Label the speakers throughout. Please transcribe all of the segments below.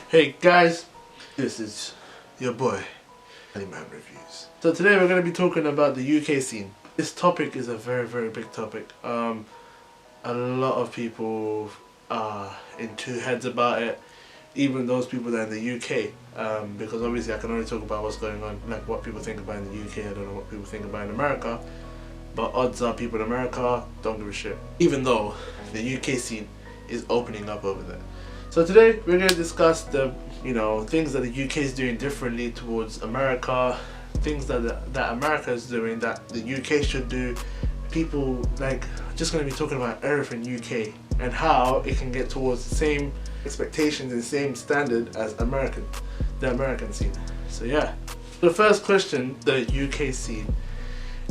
Speaker 1: Hey guys, this is your boy, Ballyman Reviews. So today we're going to be talking about the UK scene. This topic is a very big topic. A lot of people are in two heads about it, even those people that are in the UK, because obviously I can only talk about what's going on, like what people think about in the UK. I don't know what people think about in America, but odds are people in America don't give a shit, even though the UK scene is opening up over there. So today we're going to discuss the things that the UK is doing differently towards America, things that America is doing that the UK should do. People just going to be talking about everything UK and how it can get towards the same expectations and same standard as the American scene. So yeah, the first question: the UK scene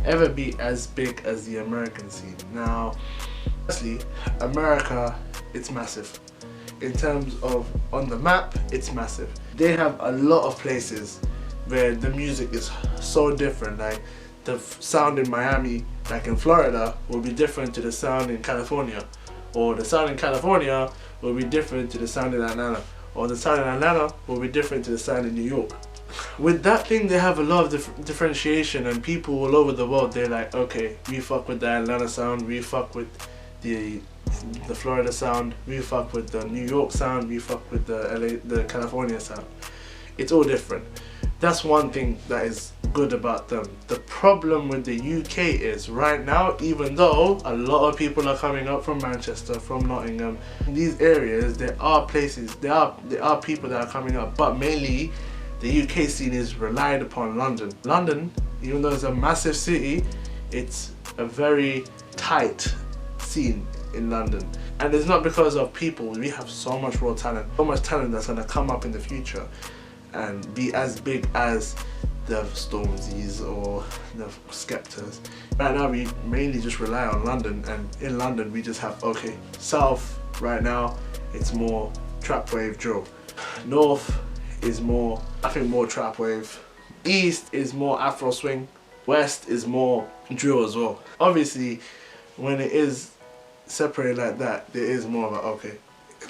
Speaker 1: ever be as big as the American scene? Now, firstly, America, it's massive. In terms of on the map, it's massive. They have a lot of places where the music is so different. Like the sound in Miami, like in Florida, will be different to the sound in California, or the sound in California will be different to the sound in Atlanta, or the sound in Atlanta will be different to the sound in New York. With that thing, they have a lot of differentiation, and people all over the world, they're like, okay, we fuck with the Atlanta sound, we fuck with the Florida sound, we fuck with the New York sound, we fuck with the California sound. It's all different. That's one thing that is good about them. The problem with the UK is right now, even though a lot of people are coming up from Manchester, from Nottingham, in these areas, there are people that are coming up, but mainly the UK scene is relied upon London. London, even though it's a massive city, it's a very tight scene in London, and it's not because of people. We have so much raw talent, so much talent that's going to come up in the future and be as big as the Stormzy's or the Skeptors. Right now we mainly just rely on London, and in London we just have, okay, South right now it's more trap wave drill, North is more, I think, more trap wave, East is more Afro swing, West is more drill as well. Obviously when it is separated like that, there is more of a, okay,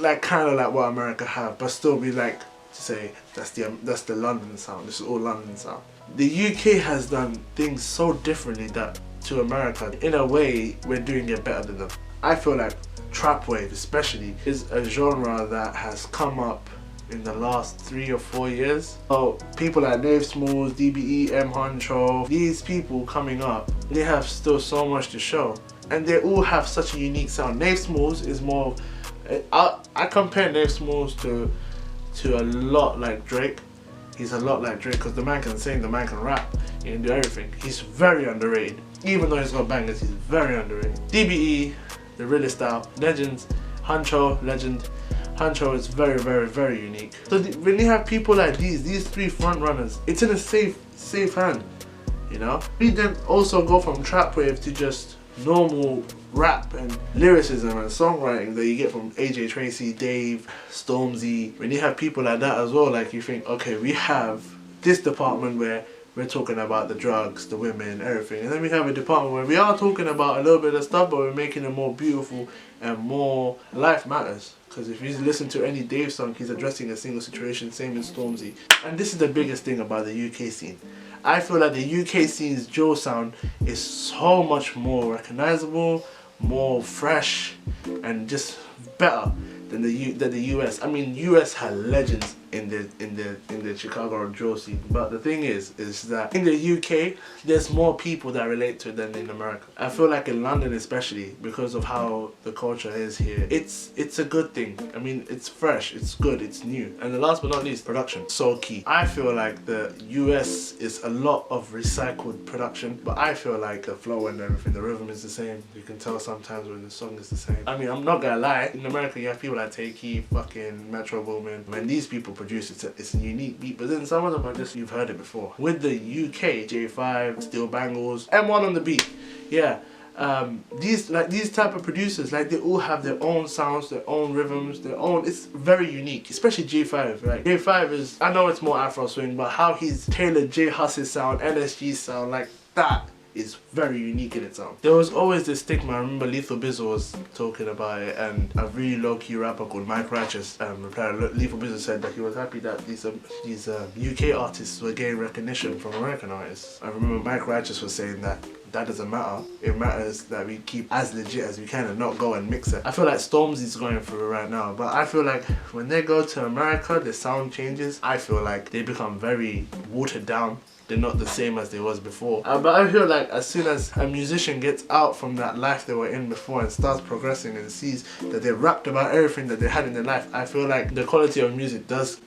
Speaker 1: like kind of like what America have, but still be like to say that's the London sound. This is all London sound. The UK has done things so differently that to America, in a way, we're doing it better than them. I feel like trap wave especially is a genre that has come up in the last 3 or 4 years. So people like Dave Smalls, DBE, M Honcho, these people coming up, they have still so much to show, and they all have such a unique sound. Dave Smalls is more, I compare Dave Smalls to a lot like Drake. He's a lot like Drake because the man can sing, the man can rap, he can do everything. He's very underrated. Even though he's got bangers, he's very underrated. DBE, the realest style, legends. Honcho, legend. Honcho is very unique. So when you have people like these three front runners, it's in a safe hand, you know. We then also go from trap wave to just normal rap and lyricism and songwriting that you get from AJ Tracy, Dave, Stormzy. When you have people like that as well, like you think, okay, we have this department where we're talking about the drugs, the women, everything, and then we have a department where we are talking about a little bit of stuff, but we're making it more beautiful and more life matters. Because if you listen to any Dave song, he's addressing a single situation, same as Stormzy. And this is the biggest thing about the UK scene. I feel like the UK scene's drill sound is so much more recognizable, more fresh, and just better than the US. I mean, US had legends in the Chicago drill scene, but the thing is that in the UK there's more people that relate to it than in America. I feel like in London, especially because of how the culture is here, it's a good thing. I mean, it's fresh, it's good, it's new. And the last but not least, production, so key. I feel like the US is a lot of recycled production, but I feel like the flow and everything, the rhythm is the same. You can tell sometimes when the song is the same. I mean, I'm not gonna lie, in America you have people like Takey, fucking Metro Boomin. When these people produce, it's a unique beat, but then some of them are just, you've heard it before. With the UK, J5, Steel Bangles, M1 on the beat, yeah. These type of producers, like, they all have their own sounds, their own rhythms, their own, it's very unique, especially J5, right? J5 is, I know it's more Afro swing, but how he's tailored J Huss's sound, NSG sound, like that is very unique in its own. There was always this stigma. I remember Lethal Bizzle was talking about it, and a really low-key rapper called Mike Righteous replied. Lethal Bizzle said that he was happy that these UK artists were getting recognition from American artists. I remember Mike Righteous was saying that doesn't matter. It matters that we keep as legit as we can and not go and mix it. I feel like Stormzy's going through it right now, but I feel like when they go to America, the sound changes. I feel like they become very watered down. They're not the same as they was before. But I feel like as soon as a musician gets out from that life they were in before and starts progressing and sees that they've rapped about everything that they had in their life, I feel like the quality of music does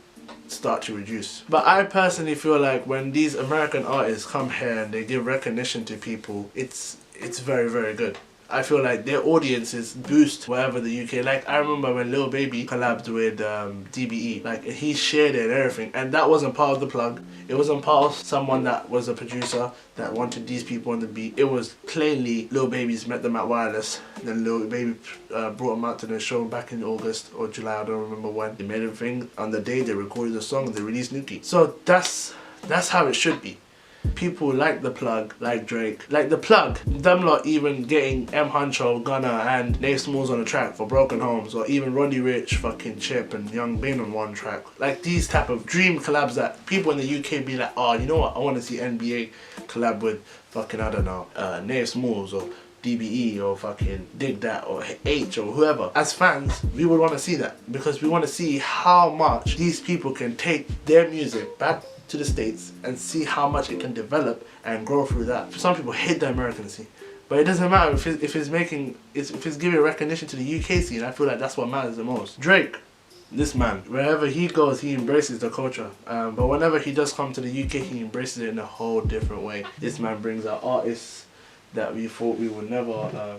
Speaker 1: start to reduce. But I personally feel like when these American artists come here and they give recognition to people, it's very, very good. I feel like their audiences boost wherever the UK. Like I remember when Lil Baby collabed with DBE, like he shared it and everything, and that wasn't part of the plug. It wasn't part of someone that was a producer that wanted these people on the beat. It was plainly Lil Baby's met them at Wireless. Then Lil Baby brought them out to the show back in August or July, I don't remember when. They made everything on the day they recorded the song and they released Nuki. So that's how it should be. People like the plug, like Drake, like the plug, them lot even getting M Huncho, Gunna and Nave Smalls on the track for Broken Homes, or even Roddy Ricch, fucking Chip and Young Bane on one track. Like these type of dream collabs that people in the UK be like, oh, you know what, I want to see NBA collab with fucking, I don't know, Nave Smalls or DBE or fucking Dig That or H or whoever. As fans, we would want to see that because we want to see how much these people can take their music back to the States and see how much it can develop and grow through that. Some people hate the American scene, but it doesn't matter if it's giving recognition to the UK scene. I feel like that's what matters the most. Drake, this man, wherever he goes, he embraces the culture. But whenever he does come to the UK, he embraces it in a whole different way. This man brings out artists that we thought we would never.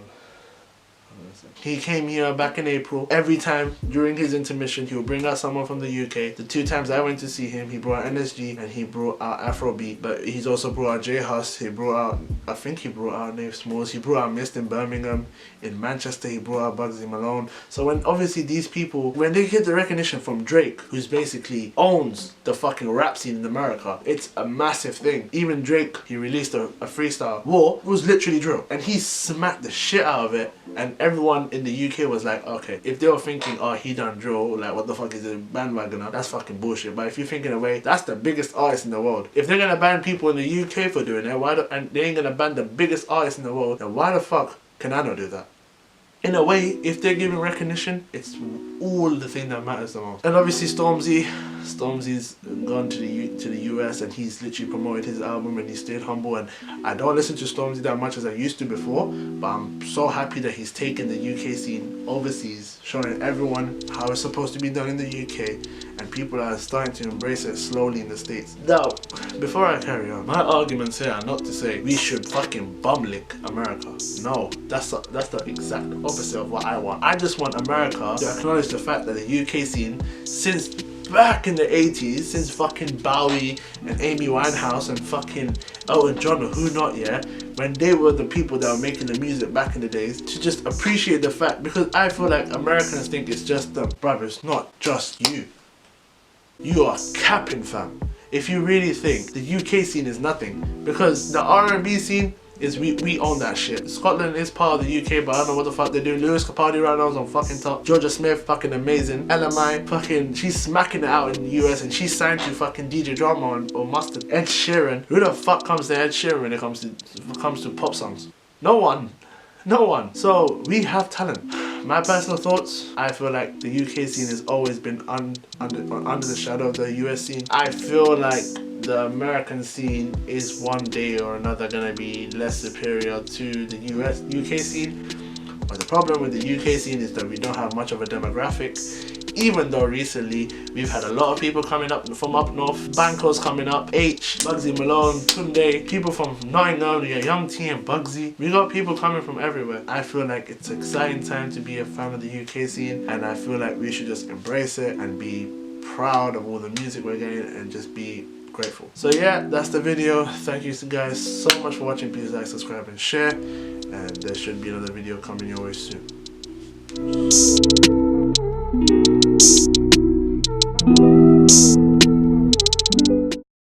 Speaker 1: He came here back in April. Every time during his intermission, he would bring out someone from the UK. The 2 times I went to see him, he brought out NSG and he brought out Afrobeat. But he's also brought out J Hus. He brought out, I think he brought out Nave Smalls. He brought out Mist in Birmingham. In Manchester, he brought out Bugsy Malone. So when obviously these people, when they get the recognition from Drake, who's basically owns the fucking rap scene in America, it's a massive thing. Even Drake, he released a freestyle. War was literally drill. And he smacked the shit out of it. And everyone in the UK was like, okay, if they were thinking, oh, he done drill, like what the fuck is a bandwagoner, that's fucking bullshit. But if you're thinking away, that's the biggest artist in the world. If they're gonna ban people in the UK for doing it, and they ain't gonna ban the biggest artist in the world, then why the fuck can I not do that? In a way, if they're giving recognition, it's all the thing that matters the most. And obviously Stormzy's gone to the US and he's literally promoted his album and he stayed humble. And I don't listen to Stormzy that much as I used to before, but I'm so happy that he's taken the UK scene overseas, showing everyone how it's supposed to be done in the UK, and people are starting to embrace it slowly in the States. Now, before I carry on, my arguments here are not to say we should fucking bum-lick America. No, that's the exact opposite of what I want. I just want America to acknowledge the fact that the UK scene, since back in the 80s, since fucking Bowie and Amy Winehouse and fucking Elton John or who not, yeah, when they were the people that were making the music back in the days, to just appreciate the fact, because I feel like Americans think it's just them. Bruv, it's not just you. You are capping, fam. If you really think the UK scene is nothing, because the R&B scene is we own that shit. Scotland is part of the UK, but I don't know what the fuck they're doing. Lewis Capaldi right now is on fucking top. Georgia Smith, fucking amazing. LMI, fucking, she's smacking it out in the US, and she's signed to fucking DJ Drama or Mustard. Ed Sheeran, who the fuck comes to Ed Sheeran when it comes to pop songs? No one. No one. So we have talent. My personal thoughts, I feel like the UK scene has always been under the shadow of the US scene. I feel like the American scene is one day or another gonna be less superior to the UK scene. But the problem with the UK scene is that we don't have much of a demographic. Even though recently we've had a lot of people coming up from up north, Banco's coming up, H, Bugsy Malone, Tunde, people from Nottingham, Young T and Bugsy. We got people coming from everywhere. I feel like it's an exciting time to be a fan of the UK scene, and I feel like we should just embrace it and be proud of all the music we're getting and just be grateful. So yeah, that's the video. Thank you guys so much for watching. Please like, subscribe and share, and there should be another video coming your way soon.